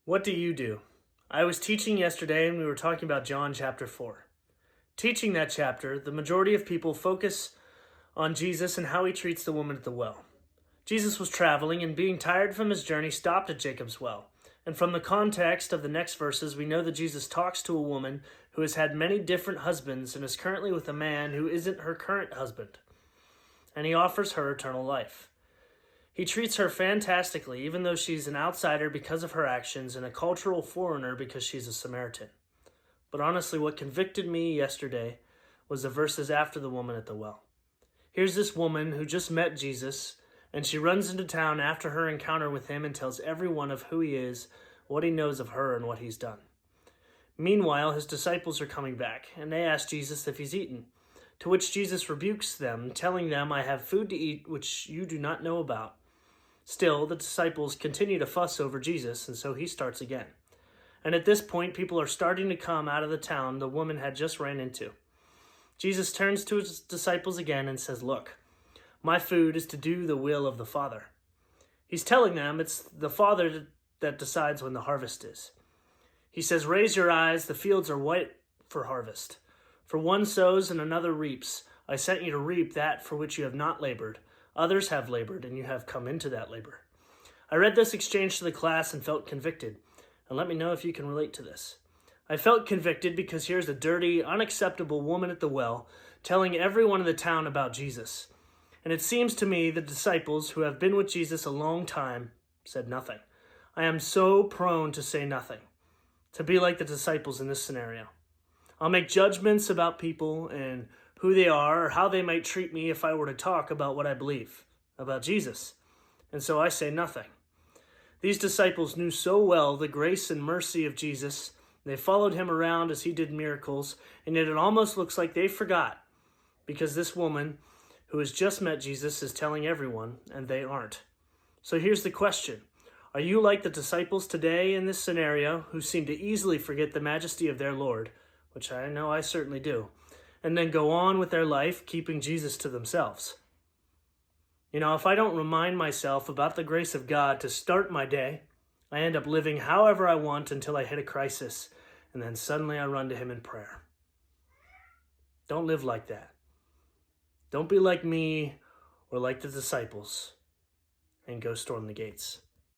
What do you do? I was teaching yesterday and we were talking about John chapter 4. Teaching that chapter, the majority of people focus on Jesus and how he treats the woman at the well. Jesus was traveling and being tired from his journey stopped at Jacob's well. And from the context of the next verses, we know that Jesus talks to a woman who has had many different husbands and is currently with a man who isn't her current husband. And he offers her eternal life. He treats her fantastically, even though she's an outsider because of her actions and a cultural foreigner because she's a Samaritan. But honestly, what convicted me yesterday was the verses after the woman at the well. Here's this woman who just met Jesus, and she runs into town after her encounter with him and tells everyone of who he is, what he knows of her, and what he's done. Meanwhile, his disciples are coming back, and they ask Jesus if he's eaten, to which Jesus rebukes them, telling them, "I have food to eat which you do not know about." Still, the disciples continue to fuss over Jesus, and so he starts again. And at this point, people are starting to come out of the town the woman had just ran into. Jesus turns to his disciples again and says, "Look, my food is to do the will of the Father." He's telling them it's the Father that decides when the harvest is. He says, "Raise your eyes, the fields are white for harvest. For one sows and another reaps. I sent you to reap that for which you have not labored. Others have labored, and you have come into that labor." I read this exchange to the class and felt convicted. And let me know if you can relate to this. I felt convicted because here's a dirty, unacceptable woman at the well telling everyone in the town about Jesus. And it seems to me the disciples, who have been with Jesus a long time, said nothing. I am so prone to say nothing, to be like the disciples in this scenario. I'll make judgments about people and who they are or how they might treat me if I were to talk about what I believe, about Jesus. And so I say nothing. These disciples knew so well the grace and mercy of Jesus. They followed him around as he did miracles, and yet it almost looks like they forgot because this woman who has just met Jesus is telling everyone, and they aren't. So here's the question. Are you like the disciples today in this scenario who seem to easily forget the majesty of their Lord, which I know I certainly do, and then go on with their life keeping Jesus to themselves? You know, if I don't remind myself about the grace of God to start my day, I end up living however I want until I hit a crisis, and then suddenly I run to him in prayer. Don't live like that. Don't be like me or like the disciples, and go storm the gates.